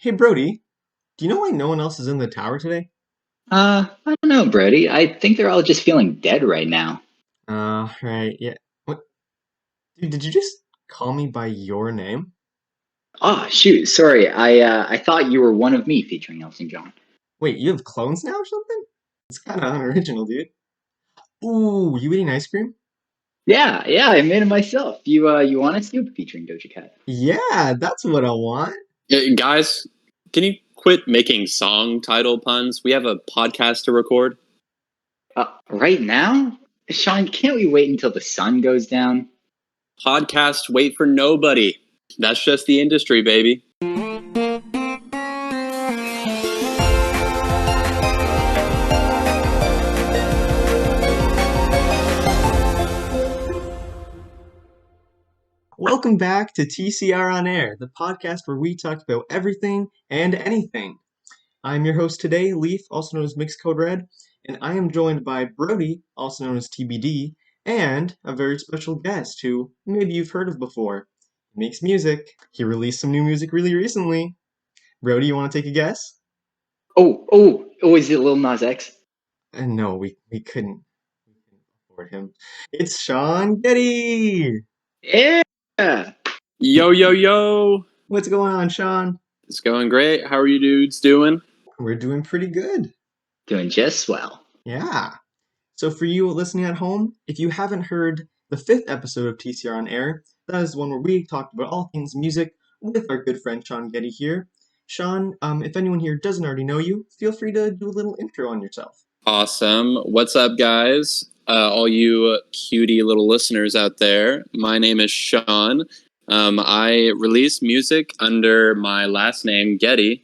Hey Brody, do you know why no one else is in the tower today? I don't know, Brody. I think they're all just feeling dead right now. Right, yeah. What, dude, did you just call me by your name? Oh, shoot. Sorry. I thought you were one of me featuring Elton John. Wait, you have clones now or something? It's kind of unoriginal, dude. Ooh, you eating ice cream? Yeah, I made it myself. You want a soup featuring Doja Cat? Yeah, that's what I want. Guys, can you quit making song title puns? We have a podcast to record. Right now? Sean, can't we wait until the sun goes down? Podcast wait for nobody. That's just the industry, baby. Welcome back to TCR On Air, the podcast where we talk about everything and anything. I'm your host today, Leaf, also known as Mx CodeRed, and I am joined by Brody, also known as TBD, and a very special guest who maybe you've heard of before. He makes music. He released some new music really recently. Brody, you want to take a guess? Oh, is it Lil Nas X? No, we couldn't afford him. It's Sean Ghedi! Yeah. Yo, yo, yo. What's going on, Sean? It's going great. How are you dudes doing? We're doing pretty good. Doing just well. Yeah. So for you listening at home, if you haven't heard the fifth episode of TCR on Air, that is the one where we talked about all things music with our good friend Sean Ghedi here. Sean, if anyone here doesn't already know you, feel free to do a little intro on yourself. Awesome. What's up, guys? All you cutie little listeners out there. My name is Sean. I release music under my last name, Ghedi.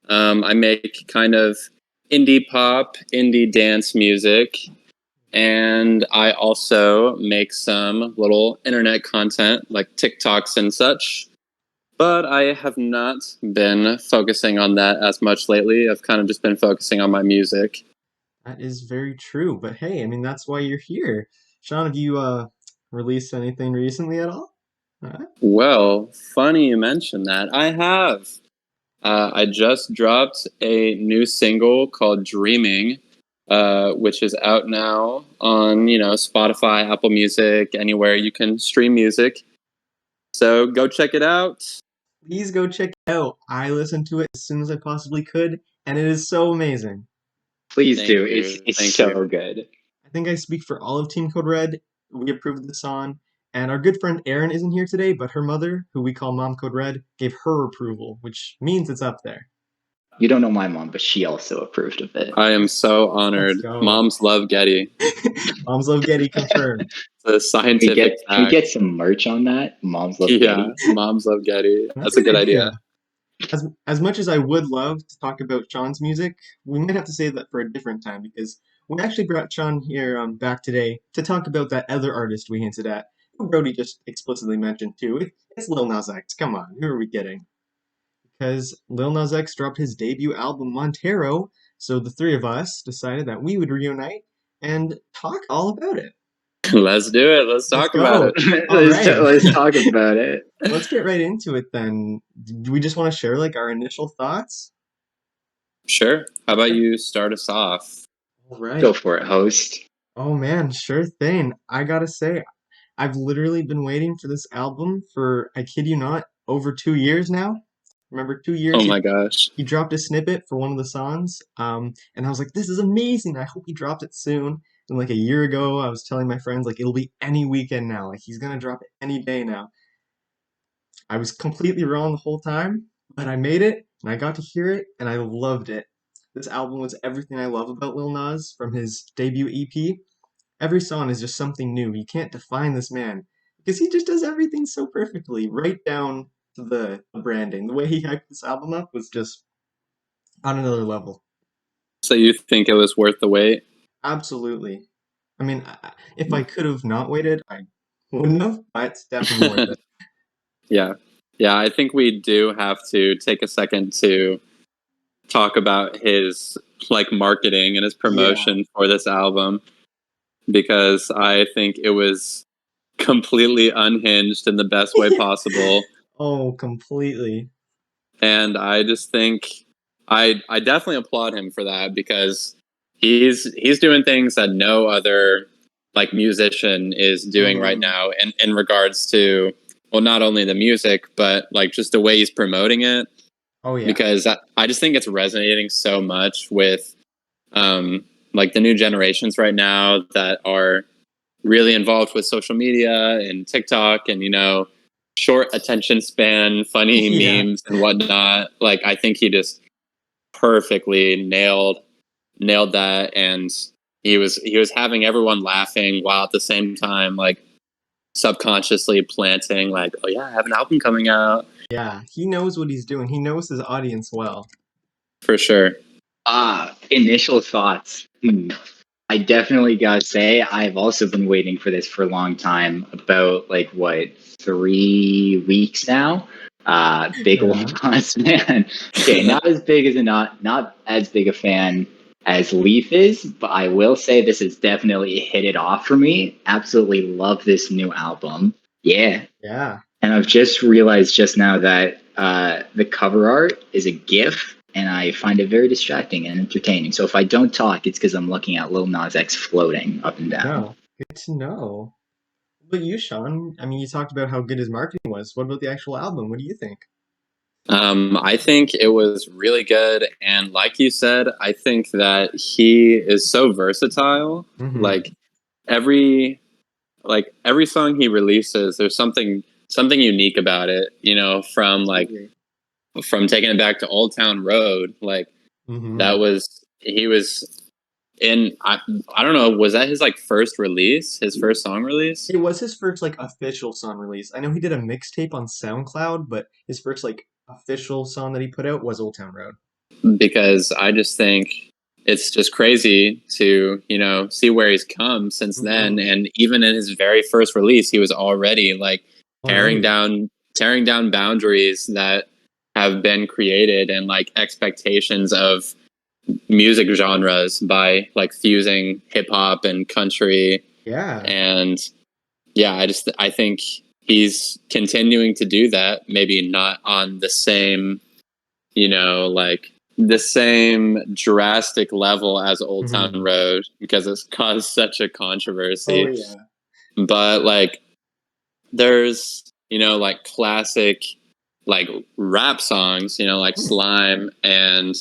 I make kind of indie pop, indie dance music. And I also make some little internet content like TikToks and such. But I have not been focusing on that as much lately. I've kind of just been focusing on my music. That is very true, but hey, I mean, that's why you're here. Sean, have you released anything recently at all? Well, funny you mention that. I have. I just dropped a new single called Dreaming, which is out now on, Spotify, Apple Music, anywhere you can stream music. So go check it out. Please go check it out. I listened to it as soon as I possibly could, and it is so amazing. Please Thank do. you. It's Thank so you. good. I think I speak for all of Team Code Red. We approved the song, and our good friend Erin isn't here today, but her mother, who we call Mom Code Red, gave her approval, which means it's up there. You don't know my mom, but she also approved of it. I am so honored. Let's go. Moms love Ghedi. Moms love Ghedi confirmed. It's a scientific Can we fact. get some merch on that? Moms love Yeah, Ghedi. moms love Ghedi. That's a good idea. As much as I would love to talk about Sean's music, we might have to save that for a different time because we actually brought Sean here back today to talk about that other artist we hinted at, who Brody just explicitly mentioned too. It's Lil Nas X. Come on, who are we kidding? Because Lil Nas X dropped his debut album Montero, so the three of us decided that we would reunite and talk all about it. Let's do it. Let's talk about it. All right. Let's talk about it. Let's get right into it then. Do we just want to share like our initial thoughts? Sure. How about you start us off? All right. Go for it, host. Oh man, sure thing. I gotta say, I've literally been waiting for this album for, I kid you not, over 2 years now. Remember, 2 years? Oh my gosh. He dropped a snippet for one of the songs, and I was like, this is amazing. I hope he dropped it soon. And like a year ago, I was telling my friends, like, it'll be any weekend now. Like, he's gonna drop it any day now. I was completely wrong the whole time, but I made it, and I got to hear it, and I loved it. This album was everything I love about Lil Nas from his debut EP. Every song is just something new. You can't define this man because he just does everything so perfectly, right down to the branding. The way he hyped this album up was just on another level. So you think it was worth the wait? Absolutely. I mean, if I could have not waited, I wouldn't have, but it's definitely worth it. Yeah. Yeah, I think we do have to take a second to talk about his marketing and his promotion for this album, because I think it was completely unhinged in the best way possible. Oh, completely. And I just think I definitely applaud him for that, because he's doing things that no other like musician is doing right Hmm. now, in regards to, well, not only the music, but like just the way he's promoting it, Oh yeah. because I just think it's resonating so much with like the new generations right now that are really involved with social media and TikTok and, short attention span, funny Yeah. memes and whatnot. Like, I think he just perfectly nailed that, and he was having everyone laughing while at the same time like subconsciously planting like, oh yeah, I have an album coming out Yeah. He knows what he's doing. He knows his audience well. for sure. Initial thoughts. I definitely gotta say, I've also been waiting for this for a long time. About like what, 3 weeks now. Big Lil Yeah. Nas man. Okay, not as big as not as big a fan as Leaf is, but I will say this has definitely hit it off for me. Absolutely love this new album. Yeah, Yeah. and I've just realized just now that the cover art is a GIF, and I find it very distracting and entertaining. So if I don't talk, it's because I'm looking at Lil Nas X floating up and down. No. Good to know. But you, Sean, I mean, you talked about how good his marketing was. What about the actual album? What do you think? I think it was really good, and like you said, I think that he is so versatile. Hmm. Like every every song he releases, there's something unique about it. From taking it back to Old Town Road, like that Hmm. was he was in. I don't know, was that his like first release, his first song release? It was his first like official song release. I know he did a mixtape on SoundCloud, but his first like official song that he put out was Old Town Road. Because I just think it's just crazy to, see where he's come since then. Hmm. And even in his very first release, he was already like Oh no, tearing yeah. down tearing down boundaries that have been created, and like expectations of music genres by like fusing hip hop and country. Yeah. And yeah, I think he's continuing to do that, maybe not on the same, like the same drastic level as Old Town Hmm. Road, because it's caused such a Oh controversy. yeah. But like there's, like classic like rap songs, like Hmm. Slime and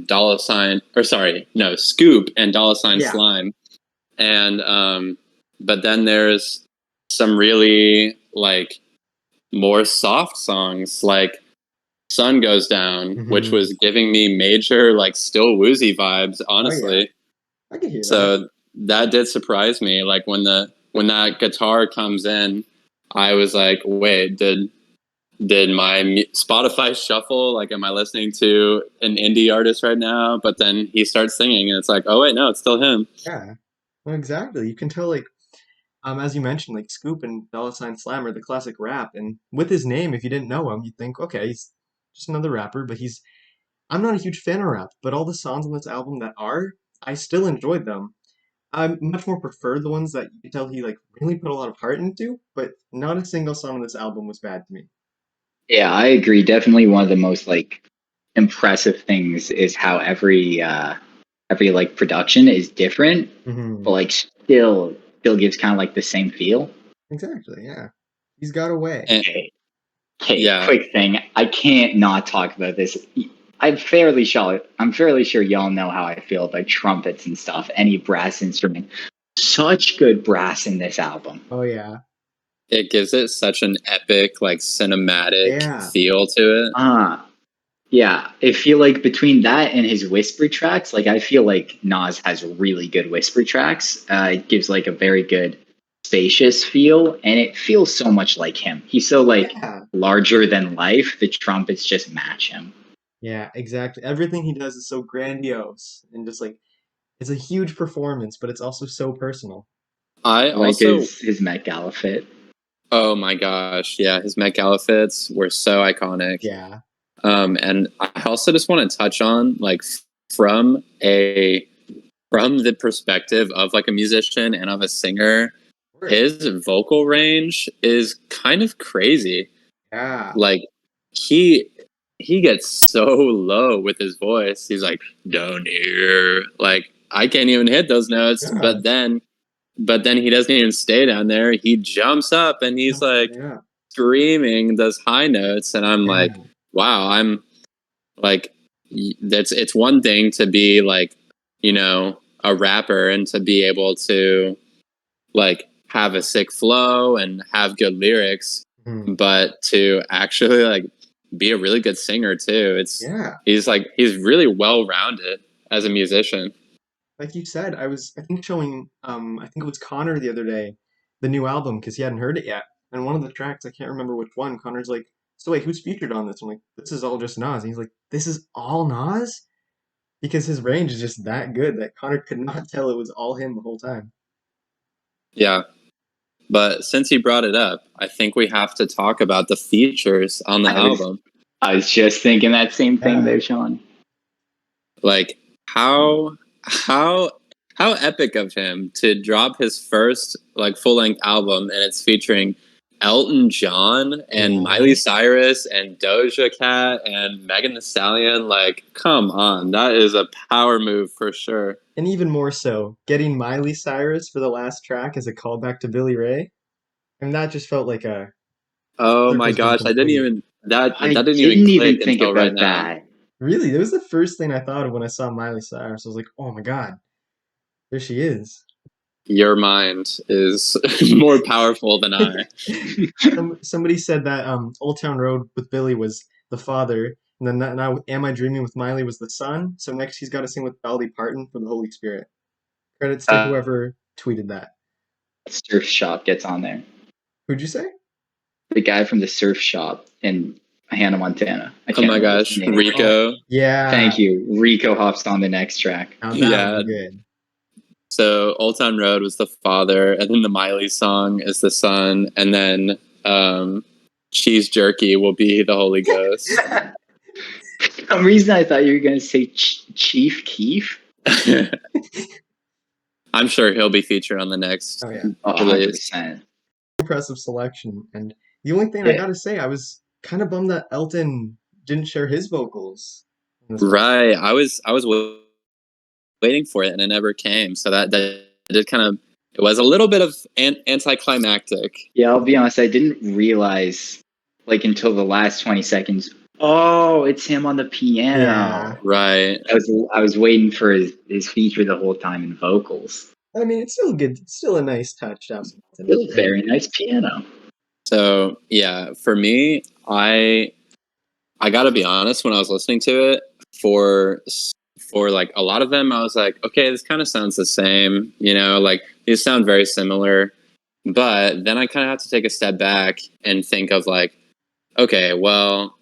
Dollar Sign, or sorry, no, Scoop and Dollar Sign Yeah. Slime. And but then there's some really like more soft songs like Sun Goes Down, which Hmm. was giving me major like Still Woozy vibes, Oh yeah. honestly. I can hear that. So that did surprise me. Like when that guitar comes in, I was like, wait, did my Spotify shuffle? Like, am I listening to an indie artist right now? But then he starts singing, and it's like, oh wait, no, it's still him. Yeah. Well, exactly. You can tell like as you mentioned, like Scoop and Dollar Sign Slam are the classic rap, and with his name, if you didn't know him, you'd think, okay, he's just another rapper. But he's I'm not a huge fan of rap, but all the songs on this album that are, I still enjoyed them. I much more prefer the ones that you can tell he like really put a lot of heart into, but not a single song on this album was bad to me. Yeah, I agree. Definitely one of the most like impressive things is how every like production is different, but Hmm. like still gives kind of like the same feel. Exactly, yeah. He's got a way. And Okay, okay, yeah, quick thing. I can't not talk about this. I'm fairly sure y'all know how I feel about trumpets and stuff. Any brass instrument. Such good brass in this album. Oh yeah. it gives it such an epic, like cinematic Yeah. feel to it. Ah, yeah. I feel like between that and his whisper tracks, like I feel like Nas has really good whisper tracks. It gives like a very good spacious feel, and it feels so much like him. He's so like Yeah. larger than life. The trumpets just match him. Yeah, exactly. Everything he does is so grandiose and just like it's a huge performance, but it's also so personal. I I like also, his Met Gala fit. oh my gosh, yeah, his Met Gala fits were so iconic. Yeah. And I also just want to touch on like from a from the perspective of like a musician and of a singer, Word. his vocal range is kind of crazy. Yeah. Like he he gets so low with his voice. He's like, down here. Like, I can't even hit those notes. Yeah. But then he doesn't even stay down there. He jumps up and he's like Yeah. screaming those high notes. And I'm like, wow, I'm like, it's one thing to be like, you know, a rapper and to be able to like have a sick flow and have good lyrics, but to actually like be a really good singer too. He's really well rounded as a musician. Like you said, I think showing I think it was Connor the other day, the new album, because he hadn't heard it yet. And one of the tracks, I can't remember which one, Connor's like, so wait, who's featured on this? I'm like, this is all just Nas. And he's like, this is all Nas? Because his range is just that good that Connor could not tell it was all him the whole time. Yeah. But since you brought it up, I think we have to talk about the features on the album. I was just thinking that same thing there, Sean. Like how epic of him to drop his first like full-length album and it's featuring Elton John and Miley Cyrus and Doja Cat and Megan Thee Stallion. Like, come on, that is a power move for sure. And even more so, getting Miley Cyrus for the last track as a callback to Billy Ray. And that just felt like a... Oh my gosh, I didn't even click think until about right that. now. Really? That was the first thing I thought of when I saw Miley Cyrus. I was like, oh my God, there she is. Your mind is more powerful than I. Somebody said that Old Town Road with Billy was the father, and then now Am I Dreaming with Miley was the son. So next he's got to sing with Dolly Parton for the Holy Spirit. Credits to whoever tweeted that. Surf Shop gets on there. Who'd you say? The guy from the Surf Shop in Hannah Montana. Oh my gosh, Rico. Oh, yeah. Thank you. Rico hops on the next track. Now that was good. So Old Town Road was the father, and then the Miley song is the son, and then Cheese Jerky will be the Holy Ghost. For some reason, I thought you were going to say Chief Keef. I'm sure he'll be featured on the next. Oh, yeah. 100%. Impressive selection. And the only thing I gotta say, I was kind of bummed that Elton didn't share his vocals. Right. I was waiting for it and it never came. So that did kind of, it was a little bit of anticlimactic. Yeah, I'll be honest, I didn't realize like until the last 20 seconds. Oh, it's him on the piano. Yeah. Right. I was waiting for his feature the whole time in vocals. I mean, it's still good. It's still a nice touch. Still very nice piano. So yeah, for me, I gotta be honest. When I was listening to it, for like a lot of them, I was like, okay, this kind of sounds the same. You know, like these sound very similar. But then I kind of have to take a step back and think of like, okay, well,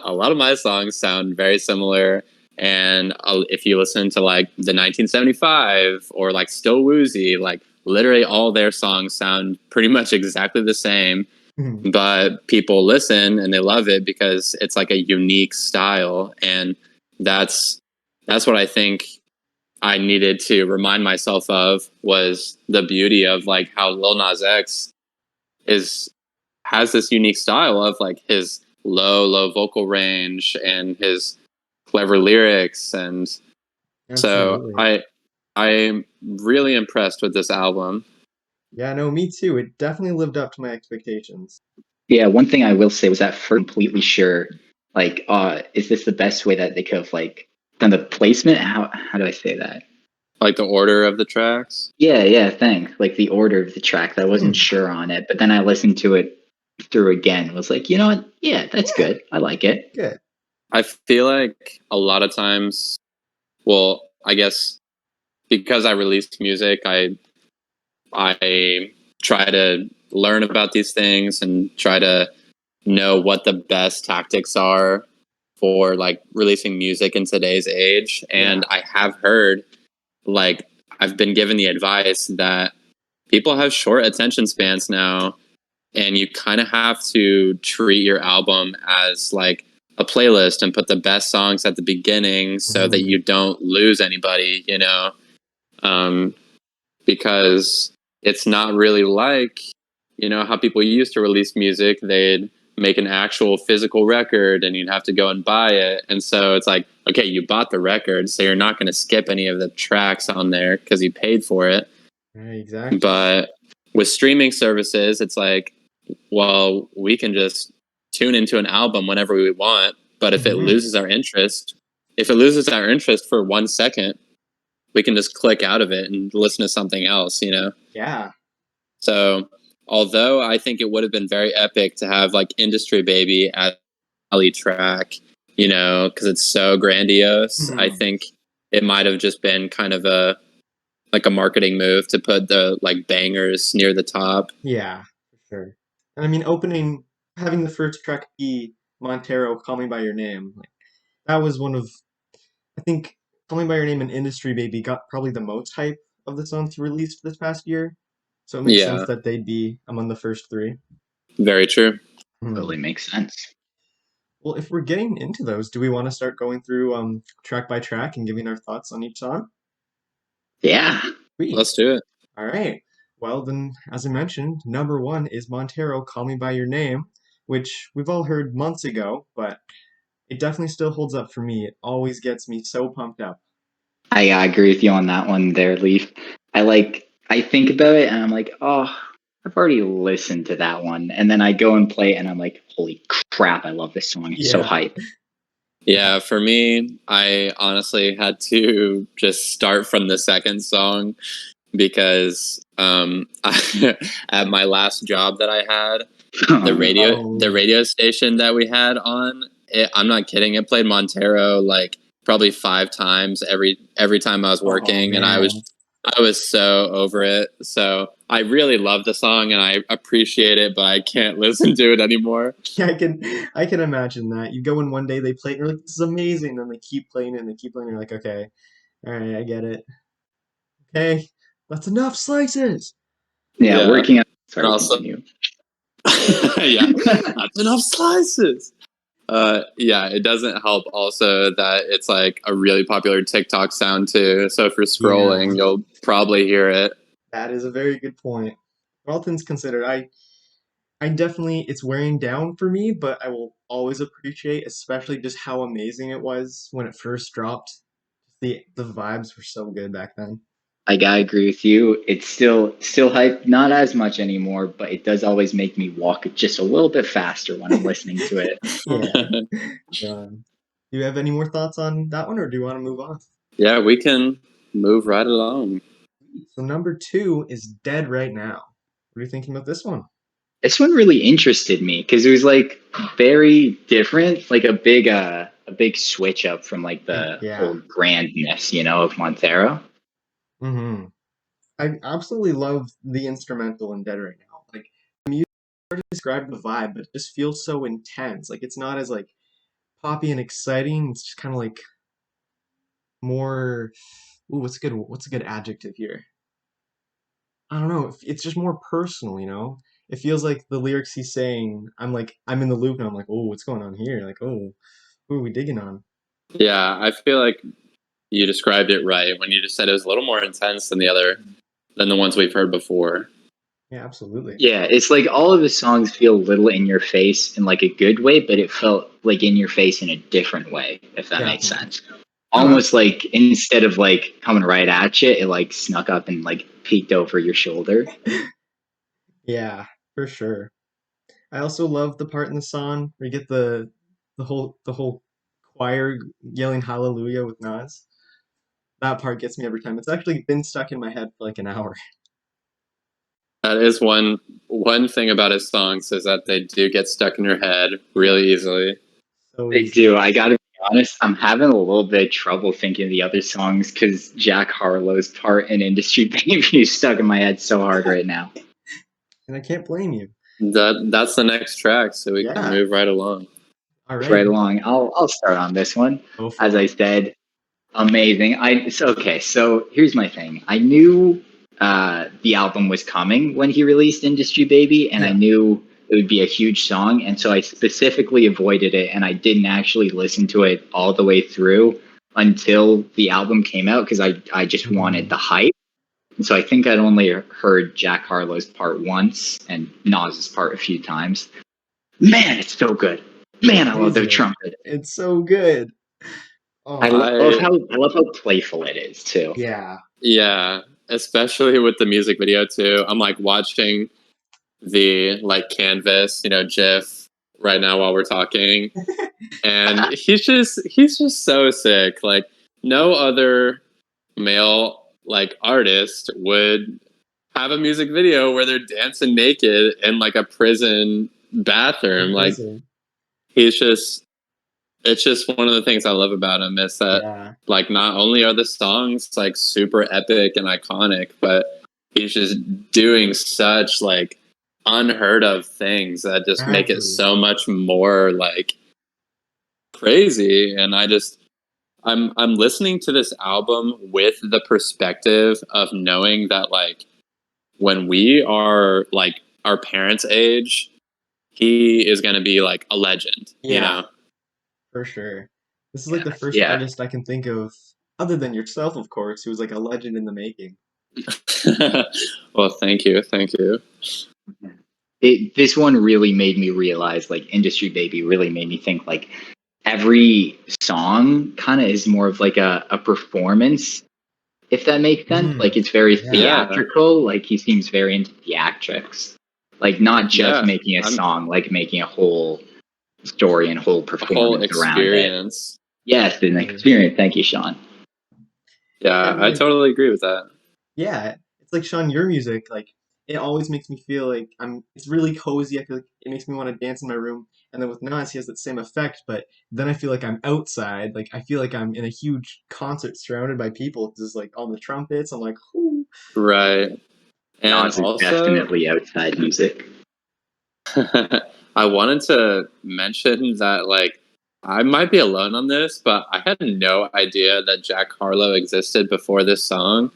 a lot of my songs sound very similar. And if you listen to like the 1975 or like Still Woozy, like literally all their songs sound pretty much exactly the same. Mm-hmm. But people listen and they love it because it's like a unique style. And that's what I think I needed to remind myself of, was the beauty of like how Lil Nas X has this unique style of like his low vocal range and his clever lyrics. And Absolutely. So I'm really impressed with this album. Yeah, no, me too. It definitely lived up to my expectations. Yeah, one thing I will say was that for completely sure, like, is this the best way that they could have like done the placement? How do I say that? Like the order of the tracks? Yeah, thanks. Like the order of the tracks. I wasn't sure on it, but then I listened to it through again. It was like, you know what? Yeah, that's good. I like it. Good. I feel like a lot of times, well, I guess because I released music, I try to learn about these things and try to know what the best tactics are for like releasing music in today's age. And I have heard, like, I've been given the advice that people have short attention spans now, and you kind of have to treat your album as like a playlist and put the best songs at the beginning so that you don't lose anybody, you know, because it's not really like, you know, how people used to release music. They'd make an actual physical record and you'd have to go and buy it. And so it's like, okay, you bought the record, so you're not going to skip any of the tracks on there because you paid for it. Right, exactly. But with streaming services, it's like, well, we can just tune into an album whenever we want. But if it loses our interest, for 1 second, we can just click out of it and listen to something else, Yeah. So although I think it would have been very epic to have like Industry Baby at the track, because it's so grandiose, I think it might have just been kind of a marketing move to put the like bangers near the top. Yeah, for sure. And I mean, having the first track be Montero, Call Me By Your Name, like, that was one of, I think, Call Me By Your Name and Industry Baby got probably the most hype of the songs released this past year. So it makes sense that they'd be among the first three. Very true. Totally makes sense. Well, if we're getting into those, do we want to start going through track by track and giving our thoughts on each song? Yeah. Sweet. Let's do it. All right. Well, then, as I mentioned, number 1 is Montero, Call Me By Your Name, which we've all heard months ago, but it definitely still holds up for me. It always gets me so pumped up. I agree with you on that one there, Leaf. I think about it and I'm like, oh, I've already listened to that one. And then I go and play it and I'm like, holy crap, I love this song. It's so hype. Yeah, for me, I honestly had to just start from the second song because at my last job that I had, the radio station that we had on, I'm not kidding, it played Montero like probably 5 times every time I was working, and I was so over it. So I really love the song and I appreciate it, but I can't listen to it anymore. Yeah, I can imagine that. You go in one day, they play it, and you're like, this is amazing. Then they keep playing it and they keep playing it. You're like, okay, all right, I get it. Okay, that's enough slices. Yeah. Working on. Sorry, also, continue. Yeah, that's enough slices. Yeah, it doesn't help also that it's like a really popular TikTok sound too. So if you're scrolling, you'll probably hear it. That is a very good point. All things considered, I definitely, it's wearing down for me, but I will always appreciate, especially just how amazing it was when it first dropped. The vibes were so good back then. I gotta agree with you. It's still hype, not as much anymore, but it does always make me walk just a little bit faster when I'm listening to it. Yeah. Do you have any more thoughts on that one, or do you want to move on? Yeah, we can move right along. So number 2 is Dead Right Now. What are you thinking about this one? This one really interested me because it was like very different, like a big switch up from like the whole grandness, of Montero. I absolutely love the instrumental in Dead Right Now. Like, the music, hard to describe the vibe, but it just feels so intense. Like, it's not as like poppy and exciting. It's just kind of like more. Ooh, what's a good adjective here? I don't know. It's just more personal. It feels like the lyrics he's saying. I'm in the loop and I'm like, oh, what's going on here? Like, oh, who are we digging on? Yeah, I feel like you described it right when you just said it was a little more intense than the ones we've heard before. Yeah, absolutely. Yeah, it's like all of the songs feel a little in your face in like a good way, but it felt like in your face in a different way, if that makes sense. Almost like instead of like coming right at you, it like snuck up and like peeked over your shoulder. Yeah, for sure. I also love the part in the song where you get the whole choir yelling hallelujah with Nas. That part gets me every time. It's actually been stuck in my head for like an hour. That is one thing about his songs is that they do get stuck in your head really easily. They do. I gotta be honest, I'm having a little bit of trouble thinking of the other songs because Jack Harlow's part in Industry Baby is stuck in my head so hard right now. And I can't blame you. That's the next track, so we can move right along. All right. Right along. I'll start on this one. As I said, amazing. So here's my thing. I knew the album was coming when he released Industry Baby, and I knew it would be a huge song, and so I specifically avoided it, and I didn't actually listen to it all the way through until the album came out because I just wanted the hype. And so I think I'd only heard Jack Harlow's part once and Nas's part a few times. Man, it's so good. Man, I love their Amazing. trumpet. It's so good. I Oh, love I how playful it is too. yeah. Yeah, especially with the music video too. I'm like watching the like canvas, GIF right now while we're talking, and he's just so sick. Like no other male like artist would have a music video where they're dancing naked in like a prison bathroom. In Like prison. he's just it's just one of the things I love about him is that Yeah. like not only are the songs like super epic and iconic, but he's just doing such like unheard of things that just make it Exactly. so much more like crazy. And I'm listening to this album with the perspective of knowing that like when we are like our parents' age, he is going to be like a legend, you Yeah, know? for sure. This is like Yeah, the first yeah. artist I can think of, other than yourself, of course, who was like a legend in the making. Well, thank you. Thank you. This one really made me realize, like, Industry Baby really made me think, like, every song kind of is more of like a performance, if that makes sense. Like, Mm, it's very yeah, Yeah. theatrical. Like, he seems very into theatrics. Like, not just Yeah. making a I'm song, like making a whole story and whole a whole performance around it. experience. Yes, an definitely. experience. Thank you, Sean. Yeah, And I like, totally agree with that. yeah, it's like Sean, your music, like it always makes me feel like it's really cozy. I feel like it makes me want to dance in my room. And then with Nas, he has that same effect, but then I feel like I'm outside. Like I feel like I'm in a huge concert surrounded by people. 'Cause it's like all the trumpets. I'm like, whoo. Right. And Nas is also, definitely outside music. I wanted to mention that, like, I might be alone on this, but I had no idea that Jack Harlow existed before this song.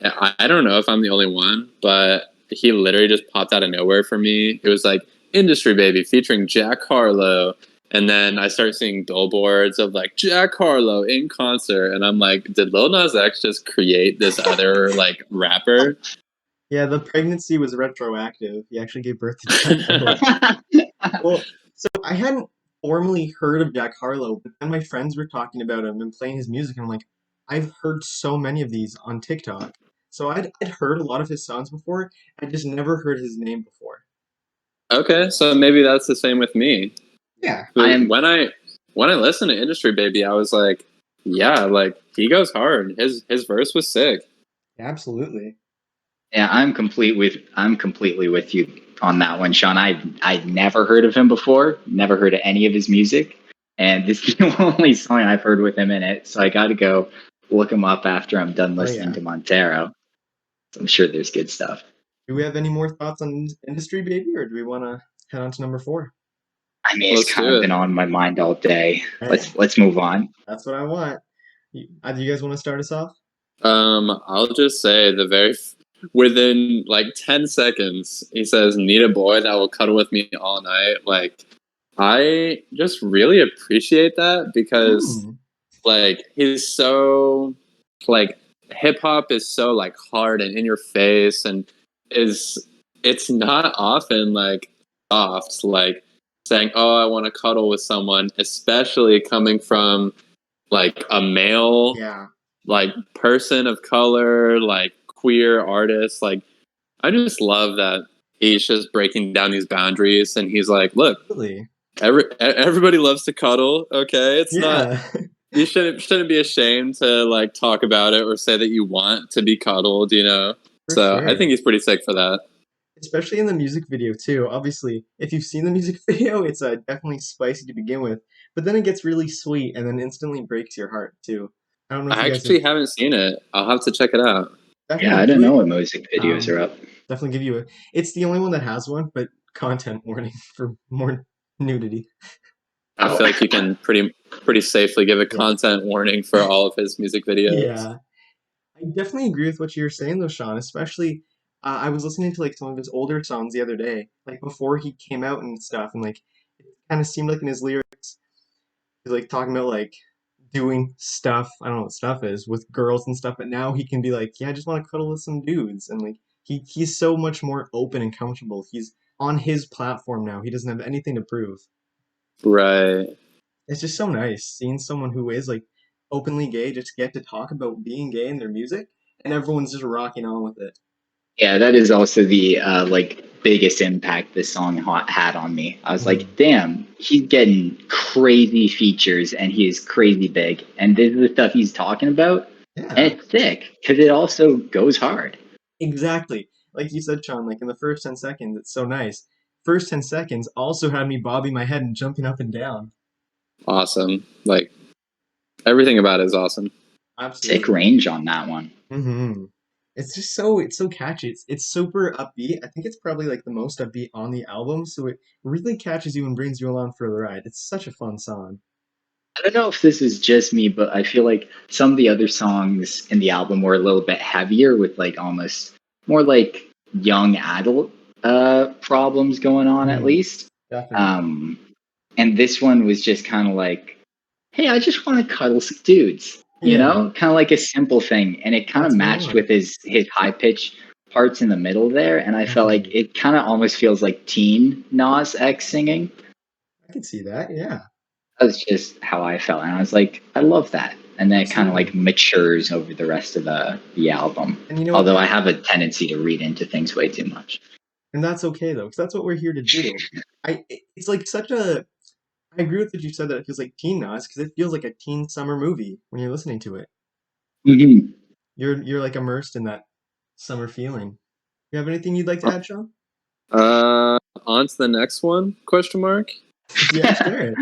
I don't know if I'm the only one, but he literally just popped out of nowhere for me. It was like Industry Baby featuring Jack Harlow. And then I start seeing billboards of like Jack Harlow in concert. And I'm like, did Lil Nas X just create this other like rapper? Yeah, the pregnancy was retroactive. He actually gave birth to Jack Harlow. Well, so I hadn't formally heard of Jack Harlow, but then my friends were talking about him and playing his music, and I'm like, I've heard so many of these on TikTok. So I'd heard a lot of his songs before, I just never heard his name before. Okay, so maybe that's the same with me. Yeah, I But am when I listened to Industry Baby, I was like, yeah, like he goes hard. His verse was sick. absolutely. Yeah, I'm completely with you on that one, Sean. I'd never heard of him before, never heard of any of his music, and this is the only song I've heard with him in it. So I got to go look him up after I'm done Oh listening yeah. to Montero. So I'm sure there's good stuff. Do we have any more thoughts on Industry Baby, or do we want to head on to number four? I mean, it's Let's kind do of it. been on my mind all day. Hey, Let's move on. that's what I want. Do you guys want to start us off? I'll just say within like 10 seconds, he says, "Need a boy that will cuddle with me all night." Like, I just really appreciate that because Hmm. like he's so like hip hop is so like hard and in your face and is it's not often like soft like saying, "Oh, I want to cuddle with someone," especially coming from like a male Yeah, like person of color, like queer artist. Like I just love that he's just breaking down these boundaries and he's like, "Look, really. everybody loves to cuddle, okay? It's not Yeah, you shouldn't be ashamed to like talk about it or say that you want to be cuddled, you know." for So I think sure. he's pretty sick for that. Especially in the music video too. Obviously, if you've seen the music video, it's definitely spicy to begin with, but then it gets really sweet and then instantly breaks your heart too. I don't know if I you guys have actually haven't seen it. I'll have to check it out. Yeah, definitely I do don't know it. what music videos Um, are up. definitely give you a. It's the only one that has one, but content warning for more nudity. I Oh, feel like you can pretty safely give a Yeah, content warning for all of his music videos. yeah. I definitely agree with what you were saying though, Sean. Especially, I was listening to like some of his older songs the other day, like before he came out and stuff, and like it kind of seemed like in his lyrics. He's like talking about like doing stuff. I don't know what stuff is with girls and stuff, but now he can be like, yeah, I just want to cuddle with some dudes, and like he's so much more open and comfortable. He's on his platform now. He doesn't have anything to prove. Right. It's just so nice seeing someone who is like openly gay just get to talk about being gay in their music, and everyone's just rocking on with it. Yeah, that is also the like biggest impact this song had on me. I was like, Mhm. damn, he's getting crazy features and he is crazy big. And this is the stuff he's talking about. And Yeah, it's sick because it also goes hard. exactly. Like you said, Sean, like in the first 10 seconds, it's so nice. First 10 seconds also had me bobbing my head and jumping up and down. Awesome. Like everything about it is awesome. Sick Absolutely. range on that one. hmm it's so catchy. It's super upbeat. I think it's probably like the most upbeat on the album, so it really catches you and brings you along for the ride. It's such a fun song. I don't know if this is just me, but I feel like some of the other songs in the album were a little bit heavier with like almost more like young adult problems going on at Hmm least. Definitely. Um, and this one was just kind of like, hey, I just want to cuddle some dudes, you Yeah, know, kind of like a simple thing. And it kind of that's what I matched want. with his high pitch parts in the middle there. And I felt like Hmm it kind of almost feels like teen Nas X singing. I can see that. Yeah, That's just how I felt. And I was like, I love that. And then it kind of like absolutely. matures over the rest of the album. And you know what? Although I have a tendency to read into things way too much. And that's okay though, because that's what we're here to do. It's like such a. I agree with what you said that it feels like teen Nas because it feels like a teen summer movie when you're listening to it. Mhm. You're like immersed in that summer feeling. You have anything you'd like to add, Sean? On to the next one? Question mark. Yeah, sure.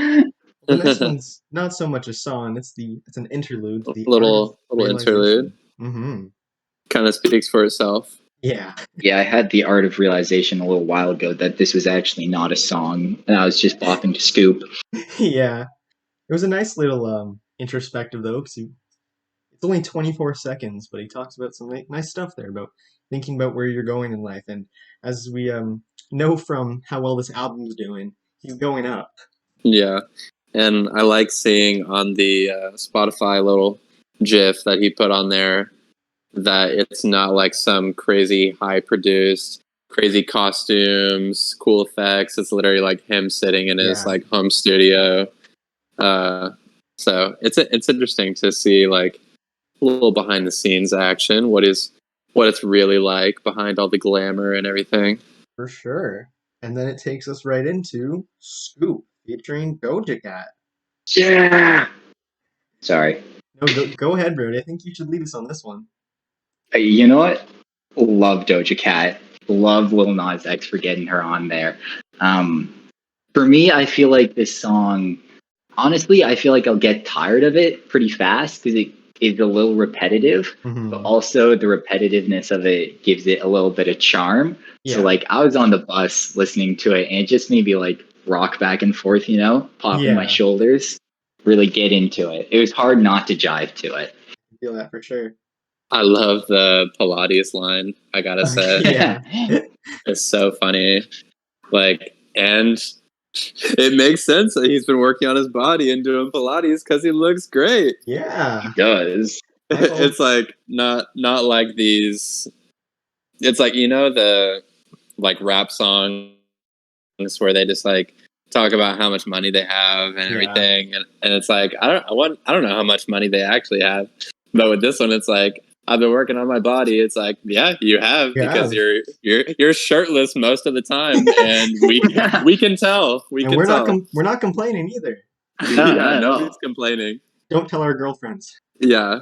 The next one's not so much a song, it's an interlude, the art of Little interlude. realization. Mm-hmm. Kind of speaks for itself. Yeah. Yeah, I had the art of realization a little while ago that this was actually not a song. And I was just bopping to Scoop. Yeah. It was a nice little introspective though, because it's only 24 seconds, but he talks about some nice stuff there about thinking about where you're going in life. And as we know from how well this album's doing, he's going up. Yeah. And I like seeing on the Spotify little GIF that he put on there that it's not like some crazy high produced, crazy costumes, cool effects. It's literally like him sitting in his Yeah, like home studio. Uh, so it's interesting to see like a little behind the scenes action. What it's really like behind all the glamour and everything. for sure. And then it takes us right into Scoop featuring Doja Cat. Yeah. Sorry. No, go ahead, Brody. I think you should lead us on this one. You know what? Love Doja Cat. Love Lil Nas X for getting her on there. Um, for me, I feel like this song, honestly, I feel like I'll get tired of it pretty fast because it is a little repetitive, but Hmm also the repetitiveness of it gives it a little bit of charm. So, Yeah, like, I was on the bus listening to it and it just made me like rock back and forth, you know, popping my yeah, shoulders, really get into it. It was hard not to jive to it. I feel that for sure. I love the Pilates line, I gotta say. Yeah, It's so funny. Like, and it makes sense that he's been working on his body and doing Pilates because he looks great. He yeah. does. I've all It's like not like these. It's like the like rap songs where they just like talk about how much money they have and yeah, everything, and it's like I don't know how much money they actually have, but with this one, it's like I've been working on my body. It's like yeah, you have you because have. you're shirtless most of the time, and we can tell. We And can tell. we're not complaining either. Yeah, Not at nobody's all. complaining. Don't tell our girlfriends. Yeah.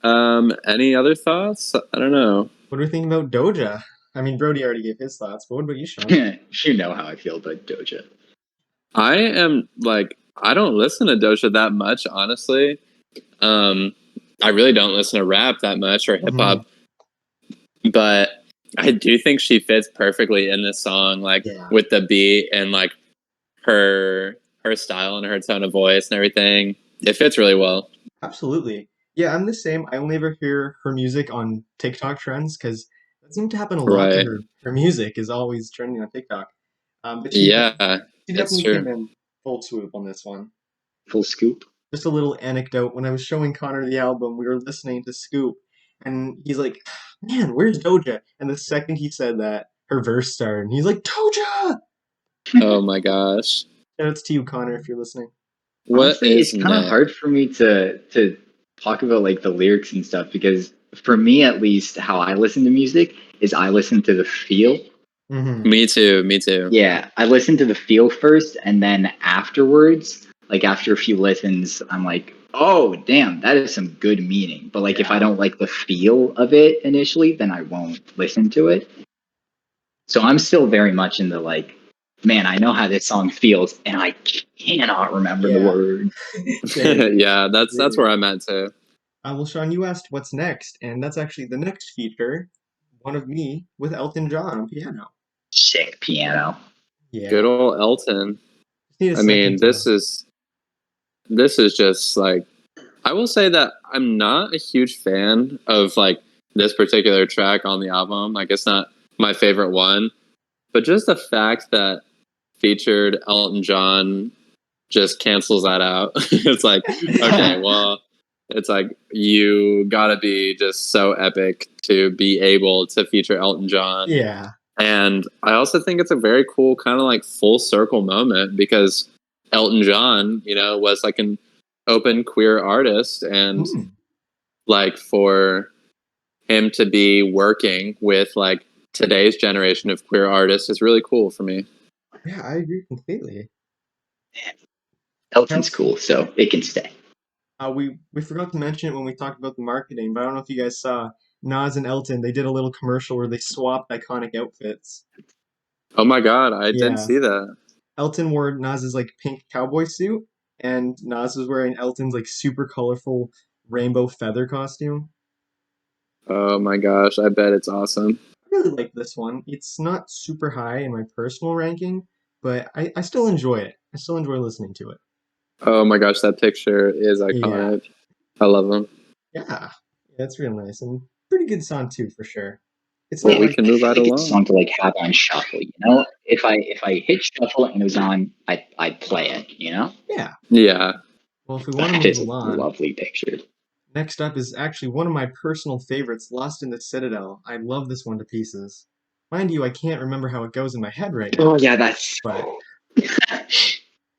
Any other thoughts? I don't know. What do we think about Doja? I mean, Brody already gave his thoughts, but what about you, Sean? You know how I feel about Doja. I am like I don't listen to Doja that much, honestly. Um, I really don't listen to rap that much or hip Hmm hop, but I do think she fits perfectly in this song, like Yeah, with the beat and like her style and her tone of voice and everything. It fits really well. absolutely. Yeah, I'm the same. I only ever hear her music on TikTok trends because that seems to happen a lot to Right. her. Her music is always trending on TikTok. But Yeah, she it's definitely true. came in full swoop on this one. Full scoop. Just a little anecdote. When I was showing Connor the album, we were listening to Scoop, and he's like, "Man, where's Doja?" And the second he said that, her verse started, and he's like, Toja! Oh my gosh. Shout outs to you, Connor, if you're listening. What Honestly, is it's kind of next? hard for me to talk about like the lyrics and stuff because for me at least, how I listen to music is I listen to the feel. Mm-hmm. Me too. Yeah, I listen to the feel first, and then afterwards, like after a few listens, I'm like, oh, damn, that is some good meaning. But like, if I don't like the feel of it initially, then I won't listen to it. So I'm still very much in the like, man, I know how this song feels, and I cannot remember the Yeah. word. Same. Yeah, that's where I'm at too. Well, Sean, you asked what's next, and that's actually the next feature, one of me with Elton John on piano. Sick piano. Yeah. Good old Elton. Just need a I mean, second this is just like, I will say that I'm not a huge fan of like this particular track on the album. Like, it's not my favorite one, but just the fact that featured Elton John just cancels that out. It's like, okay, well, it's like you gotta be just so epic to be able to feature Elton John. Yeah. And I also think it's a very cool kind of like full circle moment because Elton John, you know, was like an open queer artist, and like for him to be working with like today's generation of queer artists is really cool for me. Yeah, I agree completely. Elton's cool, so it can stay. We forgot to mention it when we talked about the marketing, but I don't know if you guys saw Nas and Elton. They did a little commercial where they swapped iconic outfits. Oh my god, I didn't Yeah. see that. Elton wore Nas's like pink cowboy suit, and Nas was wearing Elton's like super colorful rainbow feather costume. Oh my gosh, I bet it's awesome. I really like this one. It's not super high in my personal ranking, but I still enjoy it. I still enjoy listening to it. Oh my gosh, that picture is Yeah. iconic. I love him. Yeah, that's real nice and pretty good song too, for sure. It's Well, not we like can move I feel right like it's a along. song to like have on shuffle, you know? If I hit shuffle and it was on, I'd play it, you know? yeah. Yeah. Well, if we want That to move is a along, lovely picture. next up is actually one of my personal favorites, Lost in the Citadel. I love this one to pieces. Mind you, I can't remember how it goes in my head right now, Oh yeah, that's but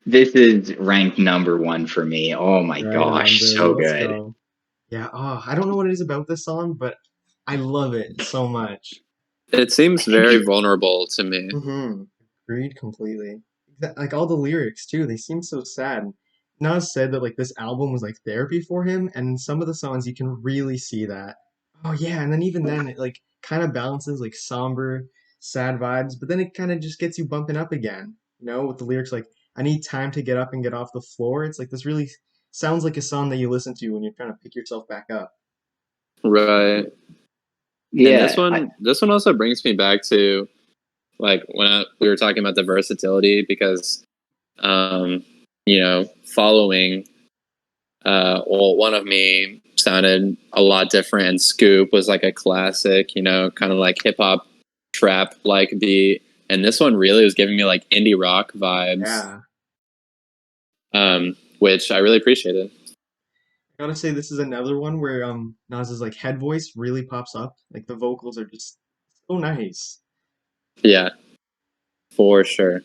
this is ranked number one for me. Oh my right on, gosh, Brody. so Let's good. go. Yeah, I don't know what it is about this song, but I love it so much. It I seems think very it, vulnerable to me. Mm-hmm. Agreed completely. Like all the lyrics too, they seem so sad. Nas said that like this album was like therapy for him, and in some of the songs you can really see that. Oh yeah, and then even then it like kind of balances like somber, sad vibes, but then it kind of just gets you bumping up again. You know, with the lyrics like "I need time to get up and get off the floor." It's like this really sounds like a song that you listen to when you're trying to pick yourself back up. Right. And yeah, this one also brings me back to like when we were talking about the versatility because you know, following well, One of Me sounded a lot different, and Scoop was like a classic, you know, kind of like hip hop trap like beat, and this one really was giving me like indie rock vibes, Yeah. which I really appreciated. I gotta say this is another one where Nas's like head voice really pops up. Like the vocals are just so nice. Yeah, for sure.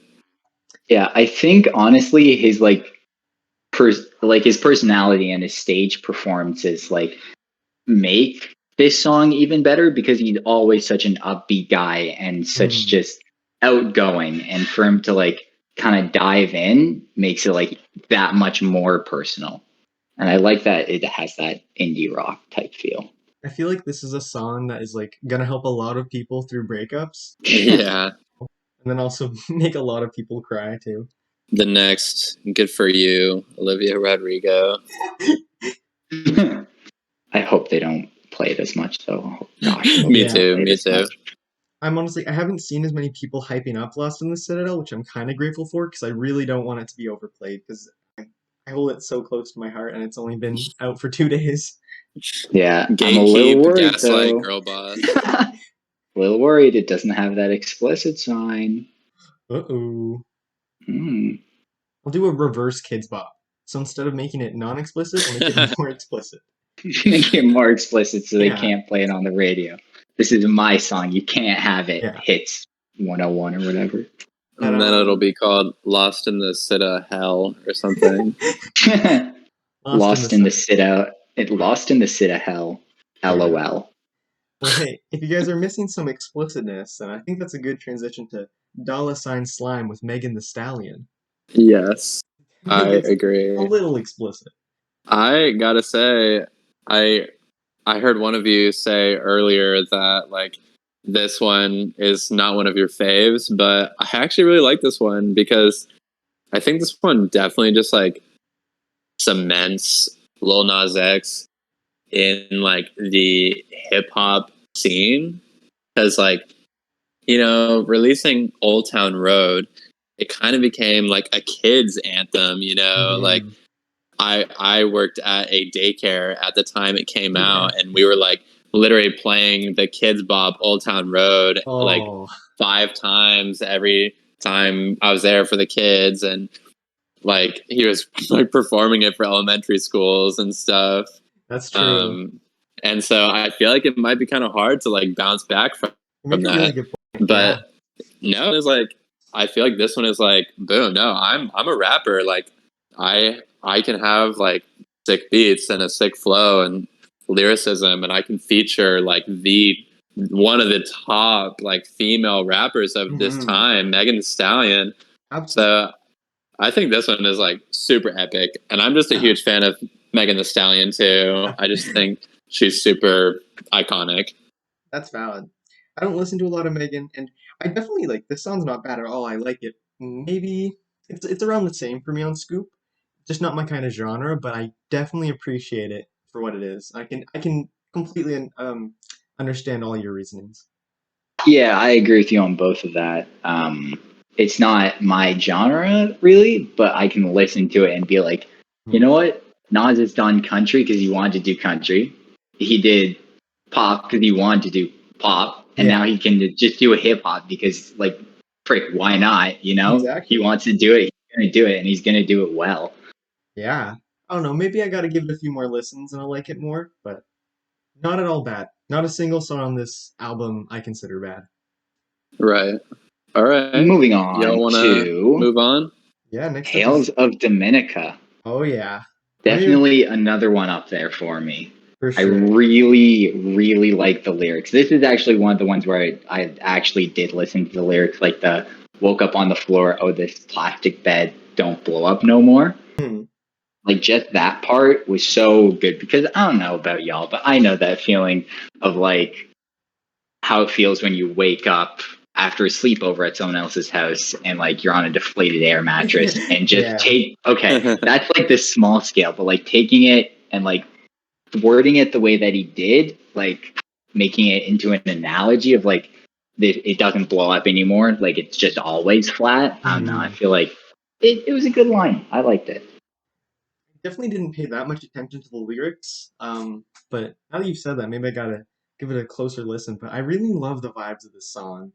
yeah. I think honestly, his like his personality and his stage performances like make this song even better because he's always such an upbeat guy and such Mm. just outgoing, and for him to like kind of dive in makes it like that much more personal. And I like that it has that indie rock type feel. I feel like this is a song that is like gonna help a lot of people through breakups, Yeah. and then also make a lot of people cry too. The next, good for you, Olivia Rodrigo. I hope they don't play it as much though. Gosh, I hope Me they Yeah, don't too, play it me as too. much. I'm honestly I haven't seen as many people hyping up Lost in the Citadel, which I'm kind of grateful for because I really don't want it to be overplayed because I hold it so close to my heart and it's only been out for 2 days. Yeah, I'm a little Gatekeep, worried gaslight, though. girl boss. A little worried it doesn't have that explicit sign. Uh-oh. Hmm. I'll do a reverse Kids Bop. So instead of making it non-explicit, I'll make it more explicit. Make it more explicit so they Yeah, can't play it on the radio. This is my song. You can't have it. yeah. Hits 101 or whatever. But, And then it'll be called Lost in the Citadel or something. Lost in the Sun. Lost in the Citadel. Yeah. LOL. Well, hey, if you guys are missing some explicitness, then I think that's a good transition to $ Slime with Megan the Stallion. Yes, It I gets a agree. little explicit. I gotta say, I I heard one of you say earlier that like this one is not one of your faves, but I actually really like this one because I think this one definitely just like cements Lil Nas X in like the hip hop scene because like releasing Old Town Road, it kind of became like a kid's anthem. Like Hmm. I worked at a daycare at the time it came Yeah. out, and we were like literally playing the Kids Bop Old Town Road like Oh, 5 times every time I was there for the kids, and like he was like performing it for elementary schools and stuff. that's true. Um, and so I feel like it might be kind of hard to like bounce back You from make a really that. good point. Yeah. But no, it's like I feel like this one is like boom. No, I'm a rapper. Like I can have like sick beats and a sick flow and lyricism, and I can feature like the one of the top like female rappers of this Hmm. time, Megan Thee Stallion. Absolutely. So I think this one is like super epic, and I'm just a huge fan of Megan Thee Stallion too. I just think she's super iconic. That's valid. I don't listen to a lot of Megan, and I definitely like this song's not bad at all. I like it. Maybe it's around the same for me on Scoop. Just not my kind of genre, but I definitely appreciate it for what it is. I can completely understand all your reasonings. Yeah, I agree with you on both of that. It's not my genre really, but I can listen to it and be like, you Hmm. know what? Nas has done country because he wanted to do country. He did pop because he wanted to do pop, and now Yeah, he can just do a hip hop because, like, frick, why not? He exactly. wants to do it. He's gonna do it, and he's gonna do it well. Yeah. I don't know. Maybe I got to give it a few more listens and I'll like it more, but not at all bad. Not a single song on this album I consider bad. Right. All right. Moving Y'all on want to to move on? Yeah, next up Tales is of Dominica. oh yeah. What are your Definitely another one up there for me. for I sure. really, really like the lyrics. This is actually one of the ones where I actually did listen to the lyrics, like the woke up on the floor, oh, this plastic bed don't blow up no more. Hmm. Like, just that part was so good because I don't know about y'all, but I know that feeling of like how it feels when you wake up after a sleepover at someone else's house and like you're on a deflated air mattress and just Yeah. take, okay, that's like this small scale, but like taking it and like wording it the way that he did, like making it into an analogy of like it doesn't blow up anymore, like it's just always flat. I don't know. I Hmm. feel like it was a good line. I liked it. Definitely didn't pay that much attention to the lyrics. But now that you've said that, maybe I gotta give it a closer listen. But I really love the vibes of this song.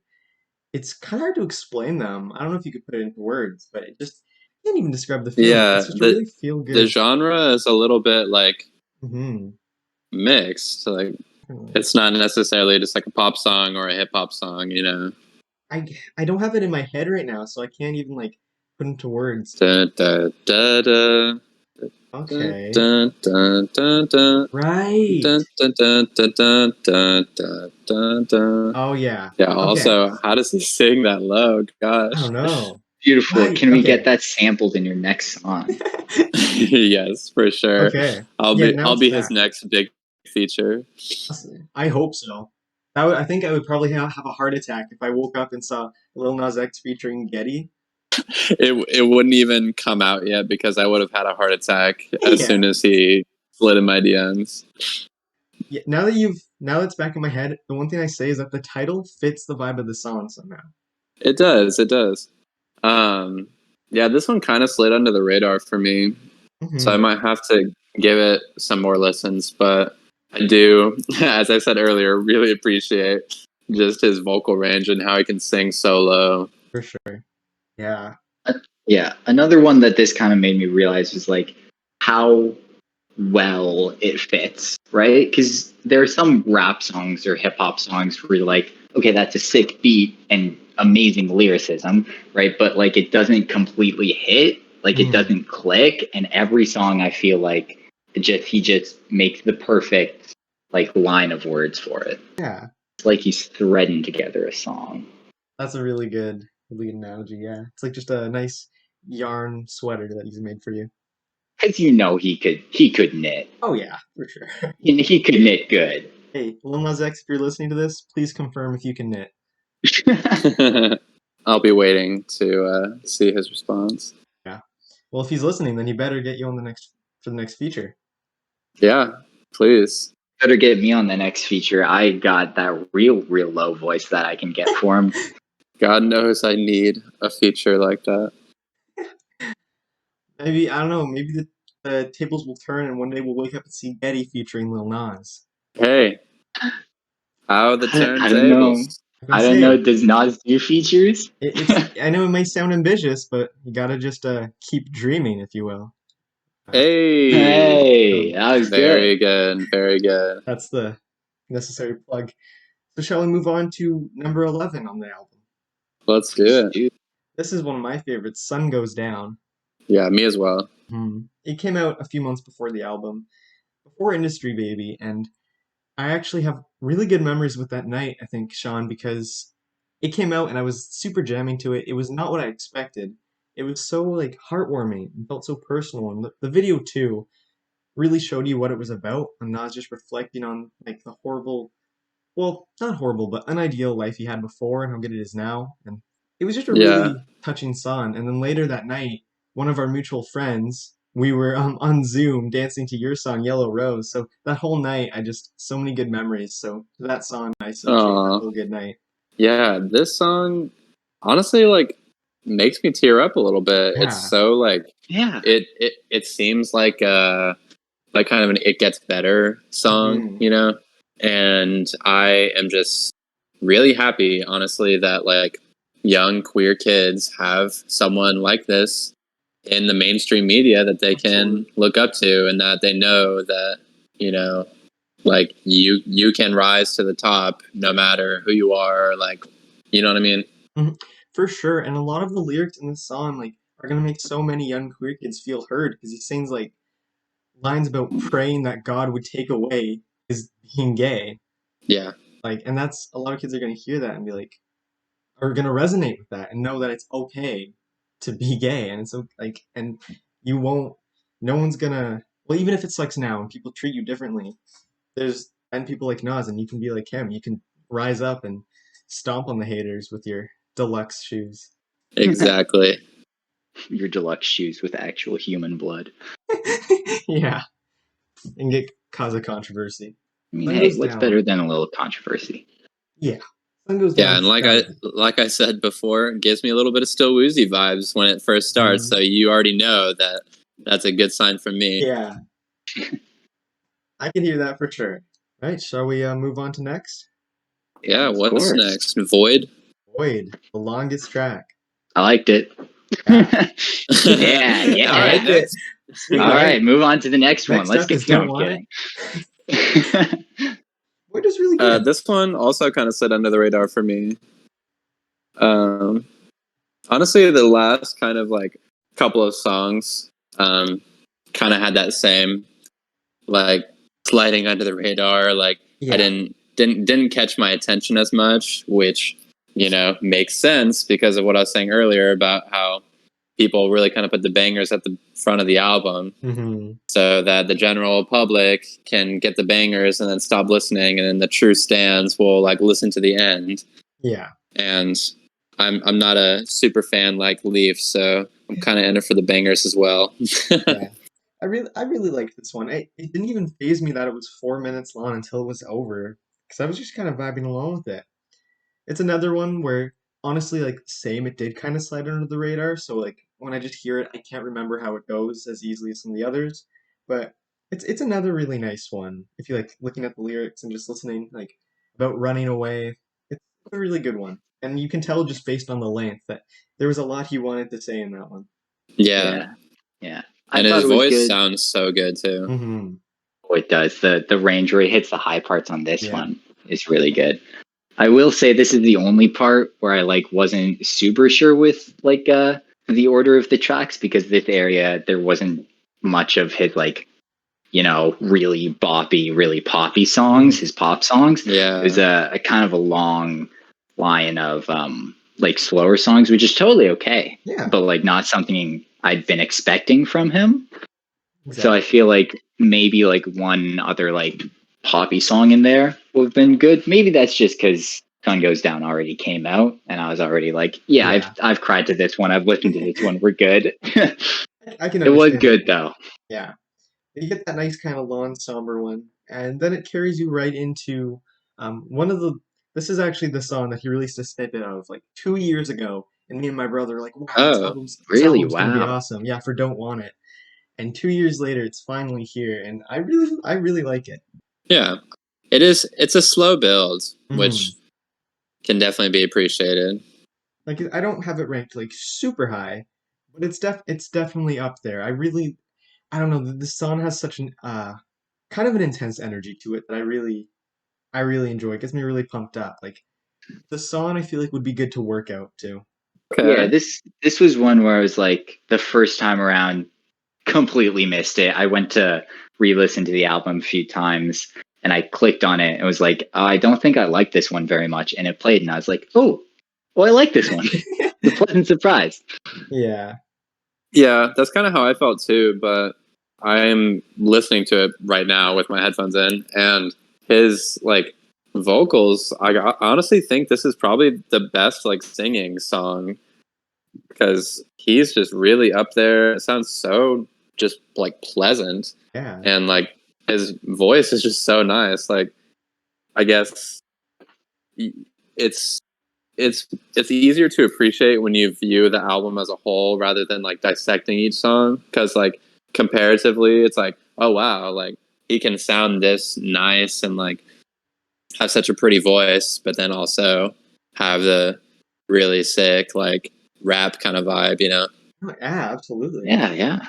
It's kind of hard to explain them. I don't know if you could put it into words, but it just I can't even describe the feeling. It's Yeah, just a the really feel the good. genre is a little bit like Hmm. mixed. Like it's not necessarily just like a pop song or a hip hop song. I don't have it in my head right now, so I can't even like put into words. Da, da, da, da, da, Okay. da, da, da, da. Right. Dun, dun, dun, dun, dun, dun, dun, dun, dun. Oh yeah. Yeah, Okay. also, how does he sing that low? I Gosh. don't know. Beautiful. Right. Can we get Okay. that sampled in your next song? Yes, for sure. Okay. I'll Yeah, be now I'll it's be his back. next big feature. I hope so. I think I would probably have a heart attack if I woke up and saw Lil Nas X featuring Ghedi. It wouldn't even come out yet because I would have had a heart attack as soon Yeah. as he slid in my DMs. Yeah. Now that it's back in my head, the one thing I say is that the title fits the vibe of the song somehow. It does, it does. Um yeah, this one kind of slid under the radar for me. So I Hmm. might have to give it some more listens, but I do, as I said earlier, really appreciate just his vocal range and how he can sing solo. For sure. Yeah. Yeah, another one that this kind of made me realize was like how well it fits, right? Because there are some rap songs or hip hop songs where you're like, okay, that's a sick beat and amazing lyricism, right? But like it doesn't completely hit, like it Mm, doesn't click. And every song I feel like he just makes the perfect like line of words for it. yeah, It's like he's threading together a song. that's a really good analogy. Yeah, it's like just a nice yarn sweater that he's made for you. Because he could knit. Oh yeah, for sure. He could knit good. Hey, Lil Nas X, if you're listening to this, please confirm if you can knit. I'll be waiting to see his response. Yeah. Well, if he's listening, then he better get you on the next feature. Yeah, please. Better get me on the next feature. I got that real low voice that I can get for him. God knows I need a feature like that. Maybe I don't know. Maybe the tables will turn, and one day we'll wake up and see Ghedi featuring Lil Nas. Hey, how are the I don't know. turntables? I'm I don't know. saying Does Nas do features? it's. I know it might sound ambitious, but you gotta just keep dreaming, if you will. Hey, Hey, So that was good. very good, very good. that's the necessary plug. So shall we move on to number 11 on the album? Let's do Let's it. do. This is one of my favorites. Sun Goes Down. Yeah, me as well. It came out a few months before the album, before Industry Baby, and I actually have really good memories with that night, I think, Sean, because it came out and I was super jamming to it. It was not what I expected. It was so like heartwarming and felt so personal, and the video too really showed you what it was about, and not just reflecting on like the horrible, well, not horrible, but unideal life he had before and how good it is now. And it was just a Yeah. really touching song. And then later that night, one of our mutual friends, we were on Zoom dancing to your song Yellow Rose. So that whole night, I just so many good memories. So that song, I associate that Aw. whole good night. Yeah, this song honestly like makes me tear up a little bit. It's Yeah. so like Yeah. it seems like kind of an it gets better song, Mhm. you know? And I am just really happy, honestly, that like young queer kids have someone like this in the mainstream media that they can Absolutely. look up to and that they know that, you know, like you can rise to the top no matter who you are, like you know what I mean? Mhm. For sure. And a lot of the lyrics in this song, like, are gonna make so many young queer kids feel heard because he sings like lines about praying that God would take away his being gay. Yeah. Like, and that's a lot of kids are gonna hear that and be like, are gonna resonate with that and know that it's okay to be gay, and it's like, and you won't, no one's gonna, well, even if it sucks now and people treat you differently, there's and people like Nas, and you can be like him. You can rise up and stomp on the haters with your deluxe shoes. Exactly. Your deluxe shoes with actual human blood. Yeah, and get cause a controversy. I mean, Sun hey, goes what's down. better than a little controversy? Yeah, sun goes Yeah, down. and Started. like I said before, it gives me a little bit of Still Woozy vibes when it first starts. Mhm. So you already know that that's a good sign from me. Yeah, I can hear that for sure. Right, shall we move on to next? Yeah, Of what's course. next? Void? Void, the longest track. I liked it. Yeah, Yeah, All I right, like yeah. it. next. Sweet, All all right. right, move on to the next one. Next Let's up get. is No, Don't I'm Want kidding. It. Void is really good. This one also kind of slid under the radar for me. Um, honestly, the last kind of like couple of songs kind of had that same like sliding under the radar. Like I Yeah. didn't catch my attention as much, which you know makes sense because of what I was saying earlier about how people really kind of put the bangers at the front of the album Hmm. so that the general public can get the bangers and then stop listening, and then the true stans will like listen to the end. Yeah. And I'm not a super fan like Leaf, so I'm kind of in it for the bangers as well. Yeah. I really liked this one. It didn't even phase me that it was 4 minutes long until it was over, because I was just kind of vibing along with it. It's another one where honestly, like same, it did kind of slide under the radar. So like when I just hear it, I can't remember how it goes as easily as some of the others. But it's another really nice one. If you like looking at the lyrics and just listening like about running away, it's a really good one. And you can tell just based on the length that there was a lot he wanted to say in that one. Yeah. Yeah, yeah. And thought his it was voice good. sounds so good too. Mm-hmm. Oh, it does. The range where he hits the high parts on this Yeah. one is really good. I will say this is the only part where I like wasn't super sure with like the order of the tracks, because this area there wasn't much of his like, you know, really boppy, really poppy songs, his pop songs. Yeah. It was a kind of a long line of like slower songs, which is totally okay. Yeah. But like not something I'd been expecting from him. Exactly. So I feel like maybe like one other like poppy song in there would have been good. Maybe that's just because Sun Goes Down already came out, and I was already like, yeah. I've cried to this one. I've listened to this one. We're good. I can It was understand good that. though. Yeah. You get that nice kind of long somber one, and then it carries you right into one of the. This is actually the song that he released a snippet of like 2 years ago, and me and my brother were like, "Wow, Oh, this really? album's gonna be Wow. awesome." Yeah, for Don't Want It. And 2 years later, it's finally here, and I really like it. yeah. It is. It's a slow build, which Mhm. can definitely be appreciated. Like I don't have it ranked like super high, but it's definitely up there. I don't know. This song has such an kind of an intense energy to it that I really enjoy. It gets me really pumped up. Like the song, I feel like would be good to work out to. Yeah, Okay. this was one where I was like the first time around completely missed it. I went to re-listen to the album a few times and I clicked on it and was like, I don't think I like this one very much. And it played and I was like, oh, I like this one. The pleasant surprise. Yeah. Yeah, that's kind of how I felt too. But I'm listening to it right now with my headphones in, and his like vocals. Honestly think this is probably the best like singing song, because he's just really up there. It sounds so just like pleasant, Yeah. and like his voice is just so nice. Like I guess it's it's easier to appreciate when you view the album as a whole rather than like dissecting each song, because like comparatively it's like, oh wow, like he can sound this nice and like have such a pretty voice, but then also have the really sick like rap kind of vibe, you know. Oh, yeah, absolutely. Yeah.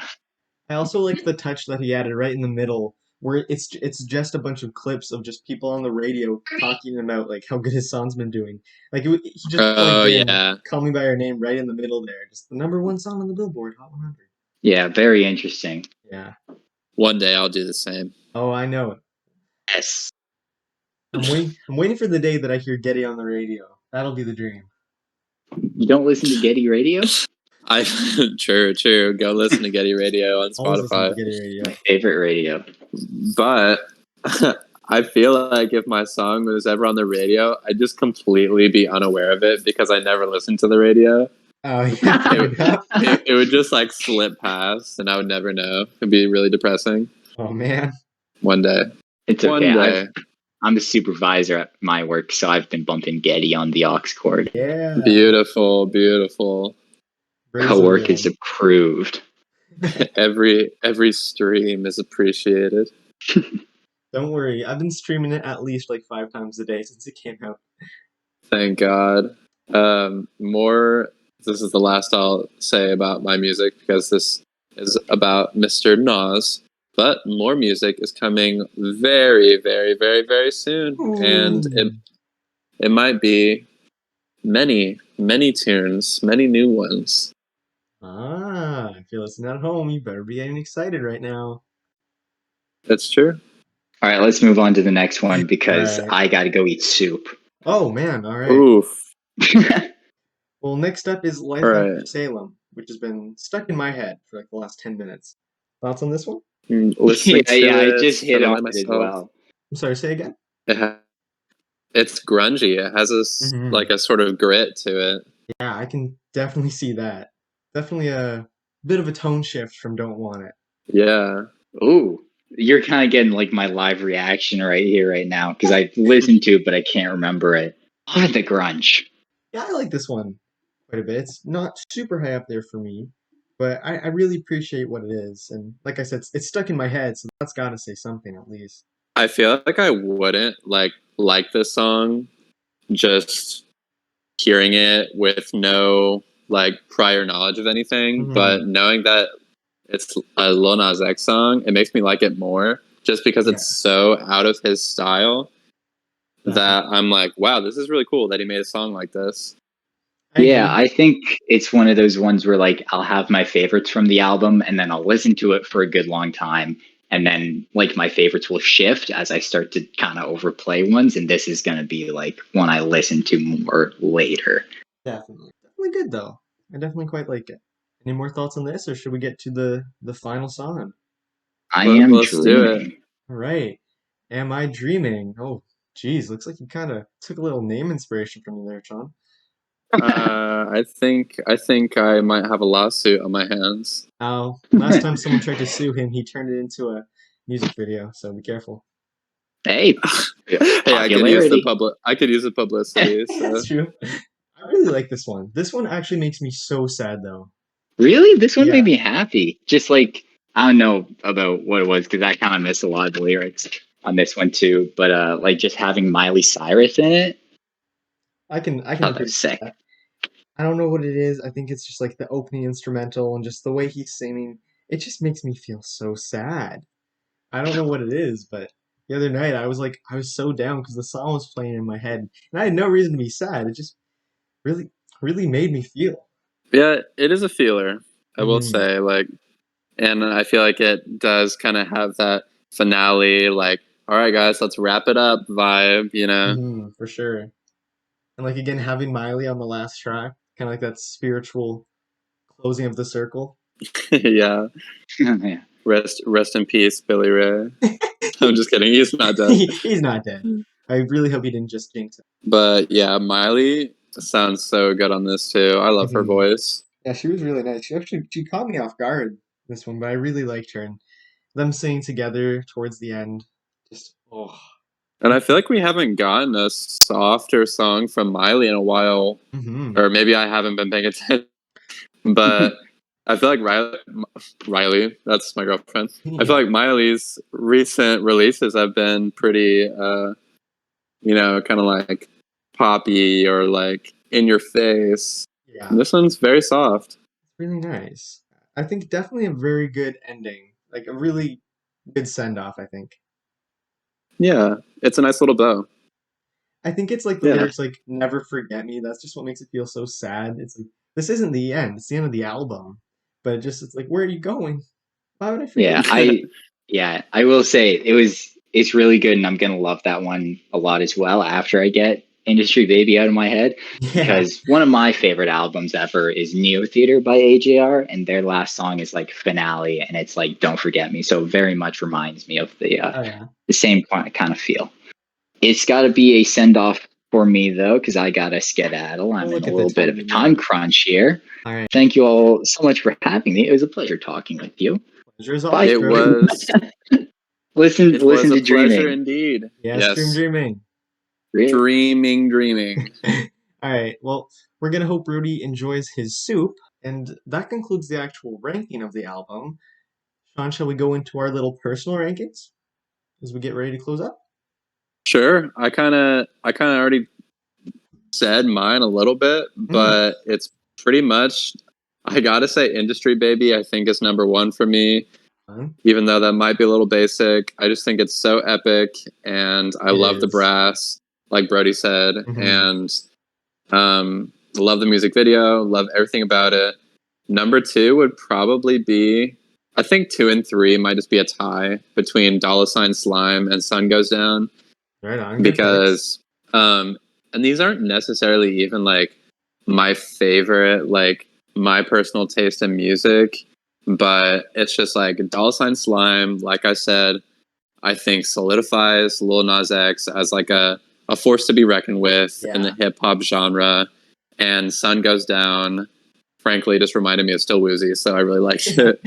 I also like the touch that he added right in the middle, where it's just a bunch of clips of just people on the radio talking about like how good his song's been doing. Like he just Oh plugged in yeah, "Call Me by Your Name" right in the middle there, just the number one song on the Billboard Hot 100. Yeah, very interesting. Yeah. one day I'll do the same. Oh, I know it. Yes. I'm waiting for the day that I hear Ghedi on the radio. That'll be the dream. You don't listen to Ghedi Radio? I true. Go listen to Getty Radio on Always listen to Spotify. Ghedi My radio. favorite radio. But I feel like if my song was ever on the radio, I'd just completely be unaware of it because I never listened to the radio. Oh yeah, fair enough. It would just like slip past and I would never know. It'd be really depressing. Oh man. One day. It's One okay. day. I'm a supervisor at my work, so I've been bumping Ghedi on the aux cord. Yeah. Beautiful. Raise Co-work the is approved. Every stream is appreciated. Don't worry, I've been streaming it at least like 5 times a day since it came out. Thank God. More. This is the last I'll say about my music because this is about Mr. Nas. But more music is coming very, very, very, very soon, and it might be many, many tunes, many new ones. If you're listening at home, you better be getting excited right now. That's true. All right, let's move on to the next one because Right. I got to go eat soup. Oh man, all right. Oof. Well, next up is Life All After right. Salem, which has been stuck in my head for like the last 10 minutes. Thoughts on this one? Listening to I it, just hit trying to on let it as myself. well. I'm sorry, say again? It's grungy. It has like a sort of grit to it. Yeah, I can definitely see that. Definitely a bit of a tone shift from Don't Want It. Yeah. Ooh, you're kind of getting like my live reaction right here, right now, because I listened to it, but I can't remember it. Ah, the grunge. Yeah, I like this one quite a bit. It's not super high up there for me, but I really appreciate what it is. And like I said, it's stuck in my head, so that's got to say something at least. I feel like I wouldn't like this song just hearing it with no like prior knowledge of anything, but knowing that it's a Lil Nas X song. It makes me like it more just because it's Yes, so out of his style that definitely. I'm like, wow, this is really cool that he made a song like this. I Yeah, agree. I think it's one of those ones where like I'll have my favorites from the album and then I'll listen to it for a good long time. And then like my favorites will shift as I start to kind of overplay ones. And this is going to be like one I listen to more later. Definitely. Definitely good though. I definitely quite like it. Any more thoughts on this, or should we get to the final song? I am Let's do it. dreaming. All right. Am I dreaming? Oh, geez, looks like you kind of took a little name inspiration from me there, Sean. I think I might have a lawsuit on my hands. Now, last time someone tried to sue him, he turned it into a music video, so be careful. Hey, Hey, popularity. I could use the publicity. That's So true. I really like this one. This one actually makes me so sad, though. Really? This one made Yeah, me happy. Just like, I don't know about what it was because I kind of missed a lot of the lyrics on this one too. But like just having Miley Cyrus in it, I can thought that agree was with sick. that. I don't know what it is. I think it's just like the opening instrumental and just the way he's singing. It just makes me feel so sad. I don't know what it is, but the other night I was so down because the song was playing in my head, and I had no reason to be sad. It just really, really made me feel. yeah, it is a feeler. I will Hmm. say, like, and I feel like it does kind of have that finale, like, all right, guys, let's wrap it up vibe. Hmm, for sure. And like again, having Miley on the last track, kind of like that spiritual closing of the circle. Yeah. Yeah. Rest in peace, Billy Ray. I'm just kidding. He's not dead. He's not dead. I really hope he didn't just jinx it. But yeah, Miley sounds so good on this too. I love her Hmm. voice. Yeah, she was really nice. She caught me off guard this one, but I really liked her and them singing together towards the end. Just And I feel like we haven't gotten a softer song from Miley in a while, mm-hmm. or maybe I haven't been paying attention. But I feel like Riley, that's my girlfriend. I feel Yeah, like Miley's recent releases have been pretty, kind of like poppy or like in your face. yeah, This one's very soft. it's really nice. I think definitely a very good ending, like a really good send off. I think. Yeah, it's a nice little bow. I think it's like the Yeah. lyrics like "Never forget me." That's just what makes it feel so sad. It's like this isn't the end; it's the end of the album. But it's like, where are you going? Why would I forget Yeah, you? I will say it's really good and I'm gonna love that one a lot as well after I get Industry Baby out of my head Yeah. because one of my favorite albums ever is Neo Theater by AJR and their last song is like Finale and it's like Don't Forget Me. So very much reminds me of Oh yeah. the same kind of feel. It's gotta be a send off for me though, because I gotta skedaddle. Oh, I'm in look a at the little bit of a time. time Yeah. crunch here. All right. Thank you all so much for having me. It was a pleasure talking with you. Pleasure as always, Bye. It Brody. was it was Listen a to pleasure Dreaming. indeed. Yes, dream Yes. dreaming. Really? Dreaming. All right. Well, we're gonna hope Brody enjoys his soup, and that concludes the actual ranking of the album. Sean, shall we go into our little personal rankings as we get ready to close up? Sure. I kinda already said mine a little bit, Hmm. but it's pretty much I gotta say Industry Baby, I think is number one for me. Fun. Even though that might be a little basic, I just think it's so epic and I It love the is. brass, like Brody said, Hmm. and love the music video, love everything about it. Number two would probably be, I think two and three might just be a tie between Dollar Sign Slime and Sun Goes Down Right on. Good picks. because, and these aren't necessarily even like my favorite, like my personal taste in music, but it's just like Dollar Sign Slime, like I said, I think solidifies Lil Nas X as like a force to be reckoned with in the Yeah. hip hop genre. And Sun Goes Down, frankly, just reminded me of Still Woozy, so I really liked it.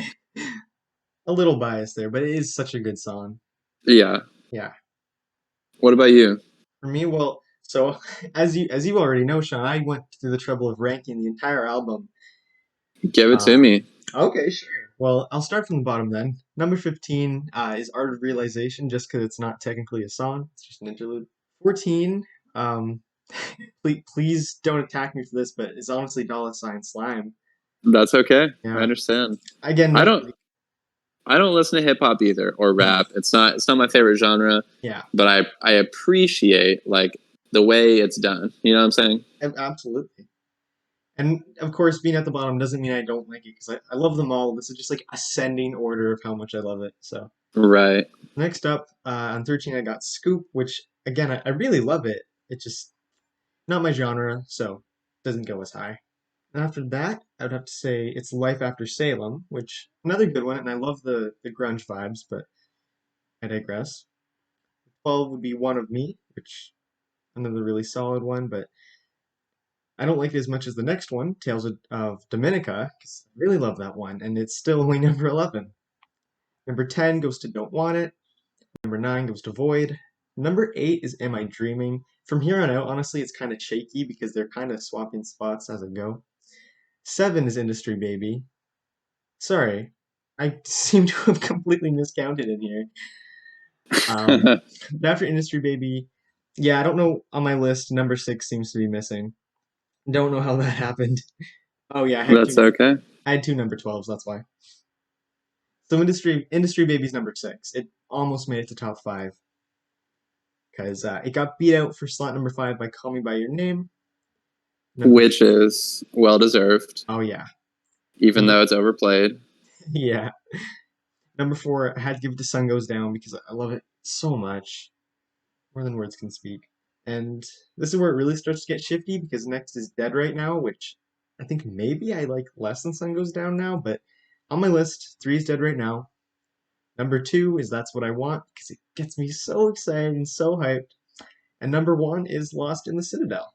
A little biased there, but it is such a good song. Yeah. Yeah. What about you? For me, well, so as you already know, Sean, I went through the trouble of ranking the entire album. Give it to Um, me. okay, sure. Well, I'll start from the bottom then. Number 15 is Art of Realization, just because it's not technically a song; it's just an interlude. 14, um, please don't attack me for this, but it's honestly Dollar Sign Slime. That's okay. I Yeah. understand. Again, I like don't. I don't listen to hip hop either or rap. It's not my favorite genre, Yeah, but I appreciate like the way it's done. You know what I'm saying? absolutely. And of course, being at the bottom doesn't mean I don't like it because I love them all. This is just like ascending order of how much I love it. So Right. next up, on 13, I got Scoop, which again, I really love it. It's just not my genre, so doesn't go as high. And after that, I would have to say it's Life After Salem, which another good one, and I love the grunge vibes, but I digress. 12 would be One of Me, which another really solid one, but I don't like it as much as the next one, Tales of Dominica, because I really love that one, and it's still only number 11. Number 10 goes to Don't Want It. Number 9 goes to Void. Number 8 is Am I Dreaming? From here on out, honestly, it's kind of shaky because they're kind of swapping spots as I go. 7 is Industry Baby. Sorry, I seem to have completely miscounted in here. But after Industry Baby, yeah, I don't know on my list, number 6 seems to be missing. Don't know how that happened. Oh yeah, That's okay. I had two number 12s, that's why. So Industry Baby's number 6. It almost made it to top 5 because it got beat out for slot number 5 by Call Me by Your Name. Number Which is well deserved, Oh yeah. even Number though it's overplayed. Yeah. Number 4, I had to give it to Sun Goes Down because I love it so much. More than words can speak. And this is where it really starts to get shifty because next is Dead Right Now, which I think maybe I like less than Sun Goes Down now, but on my list, 3 is Dead Right Now. Number 2 is That's What I Want because it gets me so excited and so hyped. And number 1 is Lost in the Citadel.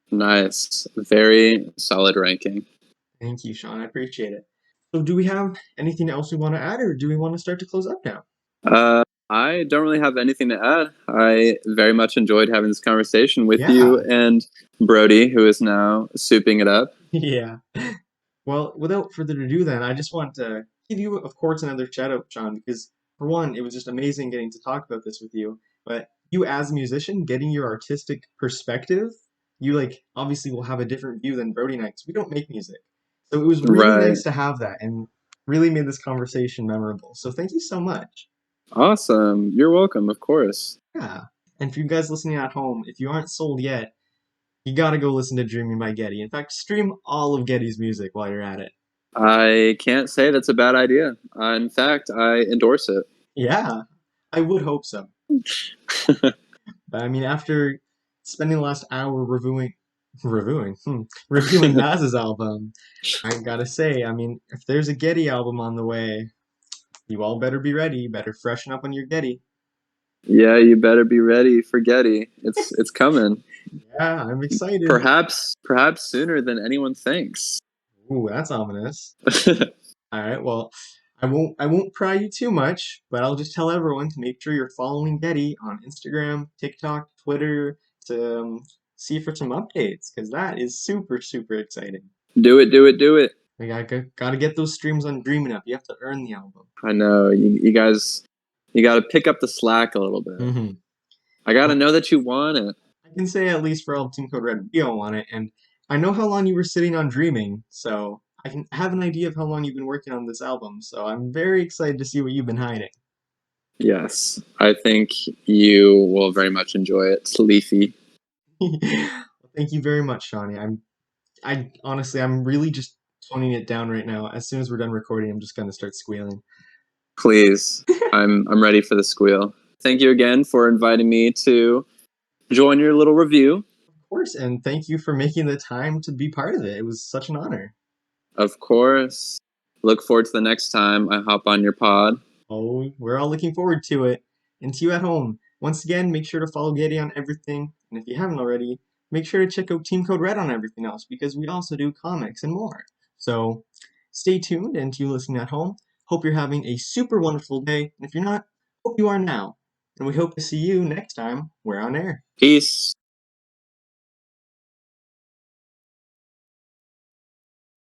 Nice. Very solid ranking. Thank you, Sean. I appreciate it. So, do we have anything else we want to add, or do we want to start to close up now? I don't really have anything to add. I very much enjoyed having this conversation with you Yeah. and Brody, who is now souping it up. Yeah. Well, without further ado, then, I just want to give you, of course, another shout out, Sean, because for one, it was just amazing getting to talk about this with you. But you, as a musician, getting your artistic perspective, you like obviously will have a different view than Brody and I, 'cause we don't make music. So it was really Right. nice to have that and really made this conversation memorable. So thank you so much. Awesome. You're welcome, of course. Yeah. And for you guys listening at home, if you aren't sold yet, you gotta go listen to Dreaming by Ghedi. In fact, stream all of Ghedi's music while you're at it. I can't say that's a bad idea. In fact, I endorse it. Yeah, I would hope so. But I mean, after spending the last hour reviewing Nas's album, I gotta say, I mean, if there's a Ghedi album on the way, you all better be ready. Better freshen up on your Ghedi. Yeah, you better be ready for Ghedi. It's coming. Yeah, I'm excited. Perhaps sooner than anyone thinks. Ooh, that's ominous. All right, well, I won't pry you too much, but I'll just tell everyone to make sure you're following Ghedi on Instagram, TikTok, Twitter to see for some updates because that is super super exciting. Do it. We gotta get those streams on Dreaming Up. You have to earn the album. I know you guys. You got to pick up the slack a little bit. Mm-hmm. I got to Well, know that you want it. I can say at least for all of Team Code Red, we all want it, and I know how long you were sitting on Dreaming, so I can have an idea of how long you've been working on this album. So I'm very excited to see what you've been hiding. Yes, I think you will very much enjoy it. It's leafy. Well, thank you very much, Shawnee. I honestly, I'm really just toning it down right now. As soon as we're done recording, I'm just gonna start squealing. Please, I'm ready for the squeal. Thank you again for inviting me to join your little review. Of course, and thank you for making the time to be part of it. It was such an honor. Of course. Look forward to the next time I hop on your pod. Oh, we're all looking forward to it. And to you at home, once again, make sure to follow Ghedi on everything. And if you haven't already, make sure to check out Team Code Red on everything else because we also do comics and more. So stay tuned, and to you listening at home, hope you're having a super wonderful day. And if you're not, hope you are now. And we hope to see you next time we're on air. Peace.